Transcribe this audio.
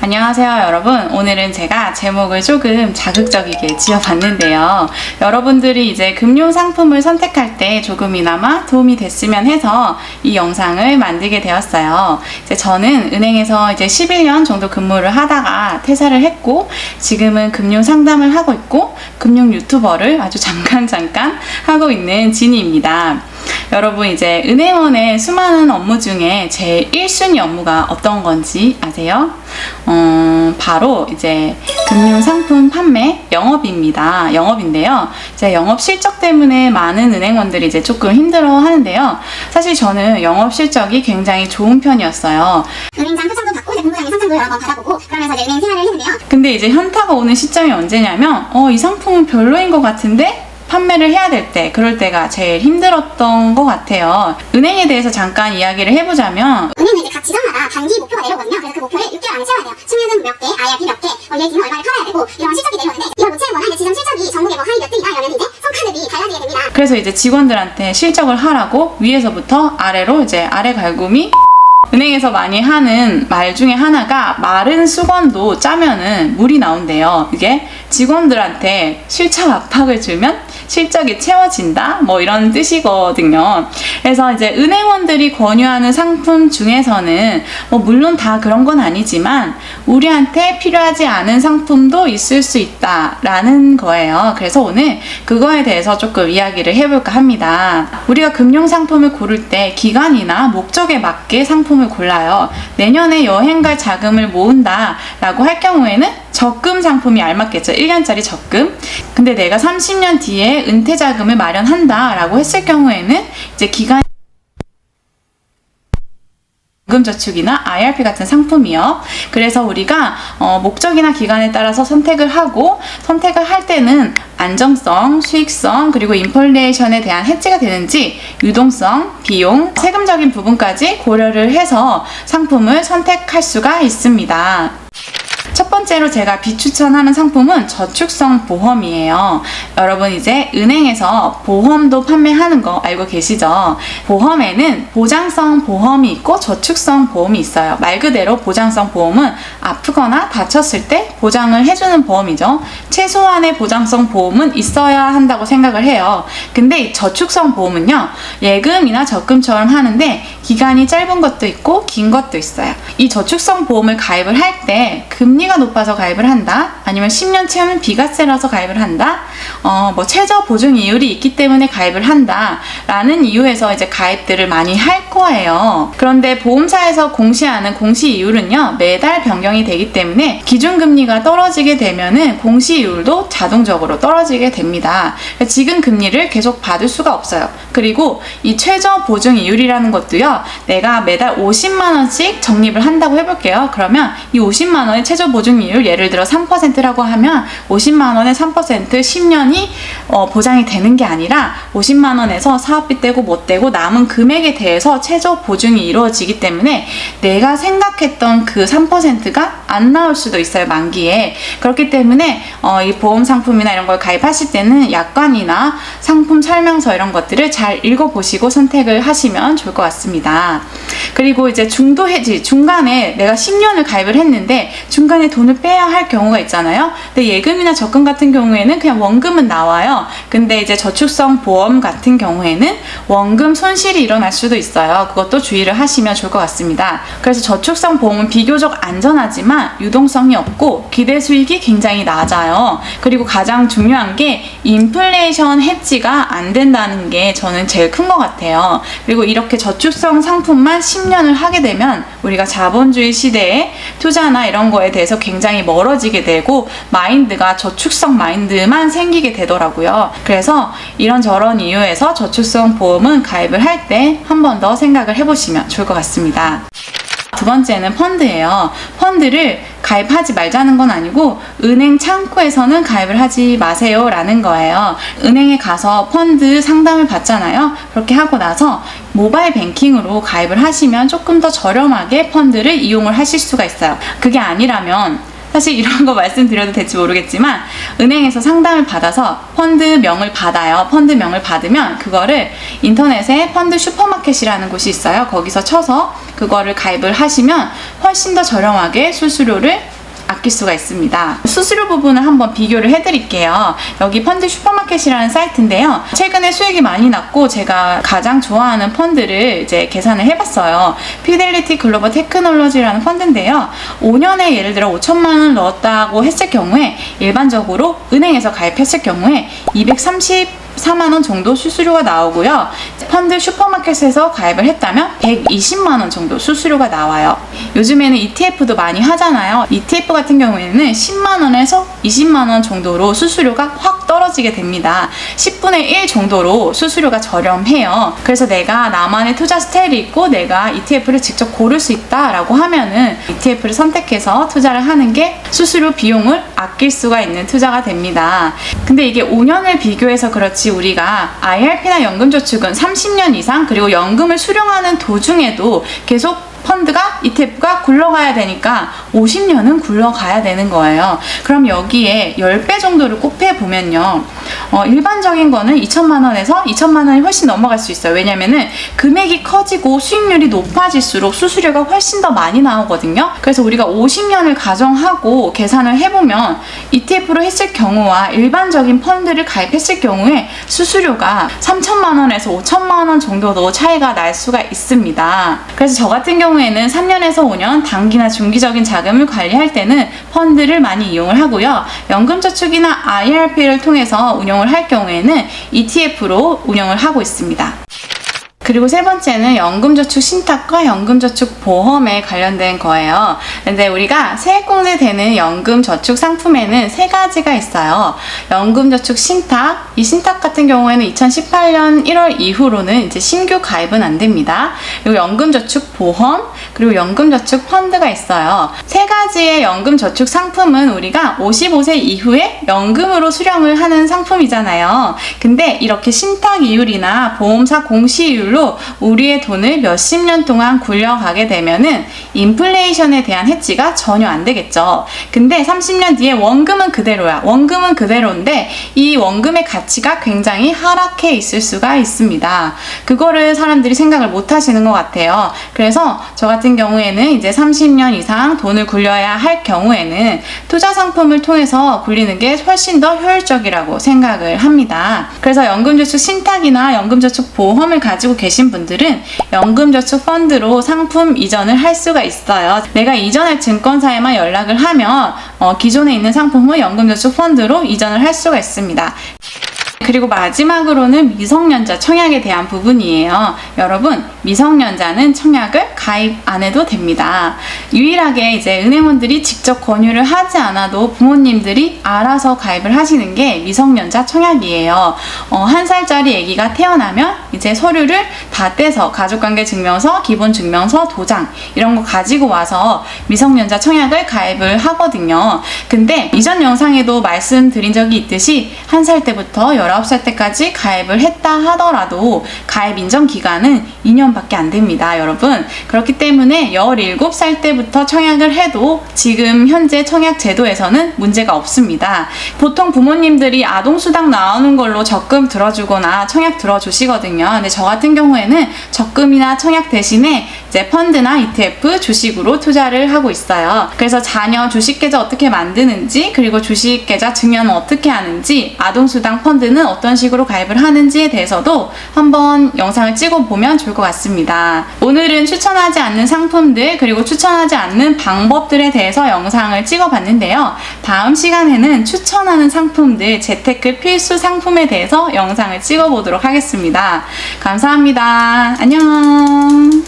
안녕하세요 여러분. 오늘은 제가 제목을 조금 자극적이게 지어봤는데요. 여러분들이 이제 금융상품을 선택할 때 조금이나마 도움이 됐으면 해서 이 영상을 만들게 되었어요. 이제 저는 은행에서 이제 11년 정도 근무를 하다가 퇴사를 했고, 지금은 금융상담을 하고 있고 금융 유튜버를 아주 잠깐 하고 있는 진이입니다. 여러분, 이제 은행원의 수많은 업무 중에 제일 1순위 업무가 어떤 건지 아세요? 바로 이제 금융상품 판매 영업입니다. 영업인데요. 이제 영업 실적 때문에 많은 은행원들이 이제 조금 힘들어 하는데요. 사실 저는 영업 실적이 굉장히 좋은 편이었어요. 은행장 표창도 받고 공부장의 상장도 여러 번 받아보고 그러면서 이제 은행 생활을 했는데요. 근데 이제 현타가 오는 시점이 언제냐면 이 상품은 별로인 것 같은데 판매를 해야 될 때, 그럴 때가 제일 힘들었던 것 같아요. 은행에 대해서 잠깐 이야기를 해보자면, 은행은 이제 각 지점마다 단기 목표가 내려오거든요. 그래서 그 목표를 6개월 안에 채워야 돼요. 측면은 몇 개, IRP 몇 개, ELT는 얼마를 팔아야 되고 이런 실적이 내려오는데, 이걸 못 채우거나 이제 지점 실적이 전국의 하위 몇 등이다 이러면 이제 성과급이 달라지게 됩니다. 그래서 이제 직원들한테 실적을 하라고 위에서부터 아래로 이제 아래 갈굼이, 은행에서 많이 하는 말 중에 하나가 마른 수건도 짜면은 물이 나온대요. 이게 직원들한테 실적 압박을 주면 실적이 채워진다? 뭐 이런 뜻이거든요. 그래서 이제 은행원들이 권유하는 상품 중에서는 물론 다 그런 건 아니지만 우리한테 필요하지 않은 상품도 있을 수 있다라는 거예요. 그래서 오늘 그거에 대해서 조금 이야기를 해볼까 합니다. 우리가 금융상품을 고를 때 기간이나 목적에 맞게 상품을 골라요. 내년에 여행 갈 자금을 모은다 라고 할 경우에는 적금 상품이 알맞겠죠. 1년짜리 적금. 근데 내가 30년 뒤에 은퇴 자금을 마련한다 라고 했을 경우에는 이제 기간 연금저축이나 IRP 같은 상품이요. 그래서 우리가 목적이나 기간에 따라서 선택을 하고, 선택을 할 때는 안정성, 수익성, 그리고 인플레이션에 대한 해지가 되는지, 유동성, 비용, 세금적인 부분까지 고려를 해서 상품을 선택할 수가 있습니다. 첫 번째로 제가 비추천하는 상품은 저축성 보험이에요. 여러분, 이제 은행에서 보험도 판매하는 거 알고 계시죠? 보험에는 보장성 보험이 있고 저축성 보험이 있어요. 말 그대로 보장성 보험은 아프거나 다쳤을 때 보장을 해주는 보험이죠. 최소한의 보장성 보험은 있어야 한다고 생각을 해요. 근데 이 저축성 보험은요, 예금이나 적금처럼 하는데 기간이 짧은 것도 있고 긴 것도 있어요. 이 저축성 보험을 가입을 할 때 금리가 높아서 가입을 한다, 아니면 10년 채우면 비과세라서 가입을 한다, 최저 보증 이율이 있기 때문에 가입을 한다 라는 이유에서 이제 가입들을 많이 할 거예요. 그런데 보험사에서 공시하는 공시 이율은요, 매달 변경이 되기 때문에 기준금리가 떨어지게 되면은 공시 이율도 자동적으로 떨어지게 됩니다. 지금 금리를 계속 받을 수가 없어요. 그리고 이 최저 보증 이율이라는 것도요, 내가 매달 50만원씩 적립을 한다고 해볼게요. 그러면 이 50만원의 최저 보증이율, 예를 들어 3%라고 하면 50만원에 3% 10년이 보장이 되는 게 아니라 50만원에서 사업비 떼고 못 떼고 남은 금액에 대해서 최저 보증이 이루어지기 때문에 내가 생각했던 그 3%가 안 나올 수도 있어요, 만기에. 그렇기 때문에 이 보험 상품이나 이런 걸 가입하실 때는 약관이나 상품 설명서 이런 것들을 잘 읽어보시고 선택을 하시면 좋을 것 같습니다. 그리고 이제 중도 해지, 중간에 내가 10년을 가입을 했는데 중간에 돈을 빼야 할 경우가 있잖아요. 근데 예금이나 적금 같은 경우에는 그냥 원금은 나와요. 근데 이제 저축성 보험 같은 경우에는 원금 손실이 일어날 수도 있어요. 그것도 주의를 하시면 좋을 것 같습니다. 그래서 저축성 보험은 비교적 안전하지만 유동성이 없고 기대 수익이 굉장히 낮아요. 그리고 가장 중요한 게 인플레이션 해지가 안 된다는 게 저는 제일 큰 것 같아요. 그리고 이렇게 저축성 상품만 10년을 하게 되면 우리가 자본주의 시대에 투자나 이런 거에 대해서 굉장히 멀어지게 되고 마인드가 저축성 마인드만 생기게 되더라고요. 그래서 이런저런 이유에서 저축성 보험은 가입을 할 때 한 번 더 생각을 해보시면 좋을 것 같습니다. 두 번째는 펀드예요. 펀드를 가입하지 말자는 건 아니고 은행 창구에서는 가입을 하지 마세요 라는 거예요. 은행에 가서 펀드 상담을 받잖아요. 그렇게 하고 나서 모바일 뱅킹으로 가입을 하시면 조금 더 저렴하게 펀드를 이용을 하실 수가 있어요. 그게 아니라면 사실 이런 거 말씀드려도 될지 모르겠지만 은행에서 상담을 받아서 펀드명을 받아요. 펀드명을 받으면 그거를 인터넷에 펀드 슈퍼마켓이라는 곳이 있어요. 거기서 쳐서 그거를 가입을 하시면 훨씬 더 저렴하게 수수료를 아낄 수가 있습니다. 수수료 부분을 한번 비교를 해드릴게요. 여기 펀드 슈퍼마켓이라는 사이트인데요. 최근에 수익이 많이 났고 제가 가장 좋아하는 펀드를 이제 계산을 해봤어요. 피델리티 글로벌 테크놀로지라는 펀드인데요. 5년에 예를 들어 5천만 원 넣었다고 했을 경우에 일반적으로 은행에서 가입했을 경우에 234만원 정도 수수료가 나오고요. 펀드 슈퍼마켓에서 가입을 했다면 120만원 정도 수수료가 나와요. 요즘에는 ETF도 많이 하잖아요. ETF 같은 경우에는 10만원에서 20만원 정도로 수수료가 확 떨어지게 됩니다. 10분의 1 정도로 수수료가 저렴해요. 그래서 내가 나만의 투자 스타일이 있고 내가 ETF를 직접 고를 수 있다라고 하면은 ETF를 선택해서 투자를 하는 게 수수료 비용을 아낄 수가 있는 투자가 됩니다. 근데 이게 5년을 비교해서 그렇지 우리가 IRP나 연금저축은 30년 이상 그리고 연금을 수령하는 도중에도 계속 펀드가 ETF가 굴러가야 되니까 50년은 굴러가야 되는 거예요. 그럼 여기에 10배 정도를 곱해보면요. 일반적인 거는 2천만 원에서 2천만 원이 훨씬 넘어갈 수 있어요. 왜냐면은 금액이 커지고 수익률이 높아질수록 수수료가 훨씬 더 많이 나오거든요. 그래서 우리가 50년을 가정하고 계산을 해보면 ETF로 했을 경우와 일반적인 펀드를 가입했을 경우에 수수료가 3천만 원에서 5천만 원 정도도 차이가 날 수가 있습니다. 그래서 저 같은 경우에는 3년에서 5년 단기나 중기적인 자금을 관리할 때는 펀드를 많이 이용을 하고요. 연금저축이나 IRP를 통해서 운영을 할 경우에는 ETF로 운영을 하고 있습니다. 그리고 세 번째는 연금저축 신탁과 연금저축 보험에 관련된 거예요. 근데 우리가 세액공제 되는 연금저축 상품에는 세 가지가 있어요. 연금저축 신탁, 이 신탁 같은 경우에는 2018년 1월 이후로는 이제 신규 가입은 안 됩니다. 그리고 연금저축 보험, 그리고 연금저축 펀드가 있어요. 세 가지의 연금저축 상품은 우리가 55세 이후에 연금으로 수령을 하는 상품이잖아요. 근데 이렇게 신탁 이율이나 보험사 공시이율로 우리의 돈을 몇십 년 동안 굴려가게 되면은 인플레이션에 대한 해지가 전혀 안 되겠죠. 근데 30년 뒤에 원금은 그대로야. 원금은 그대로인데 이 원금의 가치가 굉장히 하락해 있을 수가 있습니다. 그거를 사람들이 생각을 못 하시는 것 같아요. 그래서 저 같은 경우에는 이제 30년 이상 돈을 굴려야 할 경우에는 투자 상품을 통해서 굴리는 게 훨씬 더 효율적이라고 생각을 합니다. 그래서 연금저축 신탁이나 연금저축 보험을 가지고 계신 분들은 연금저축 펀드로 상품 이전을 할 수가 있어요. 내가 이전할 증권사에만 연락을 하면 기존에 있는 상품을 연금저축 펀드로 이전을 할 수가 있습니다. 그리고 마지막으로는 미성년자 청약에 대한 부분이에요. 여러분, 미성년자는 청약을 가입 안 해도 됩니다. 유일하게 이제 은행원들이 직접 권유를 하지 않아도 부모님들이 알아서 가입을 하시는 게 미성년자 청약이에요. 1살짜리 아기가 태어나면 이제 서류를 다 떼서 가족관계증명서, 기본증명서, 도장 이런 거 가지고 와서 미성년자 청약을 가입을 하거든요. 근데 이전 영상에도 말씀드린 적이 있듯이 1살 때부터 19살 때까지 가입을 했다 하더라도 가입 인정 기간은 2년밖에 안 됩니다, 여러분. 그렇기 때문에 17살 때부터 청약을 해도 지금 현재 청약 제도에서는 문제가 없습니다. 보통 부모님들이 아동수당 나오는 걸로 적금 들어주거나 청약 들어주시거든요. 근데 저 같은 경우에는 적금이나 청약 대신에 이제 펀드나 ETF, 주식으로 투자를 하고 있어요. 그래서 자녀 주식계좌 어떻게 만드는지, 그리고 주식계좌 증여는 어떻게 하는지, 아동수당 펀드는 어떤 식으로 가입을 하는지에 대해서도 한번 영상을 찍어보면 좋을 것 같습니다. 오늘은 추천하지 않는 상품들, 그리고 추천하지 않는 방법들에 대해서 영상을 찍어봤는데요. 다음 시간에는 추천하는 상품들, 재테크 필수 상품에 대해서 영상을 찍어보도록 하겠습니다. 감사합니다. 안녕.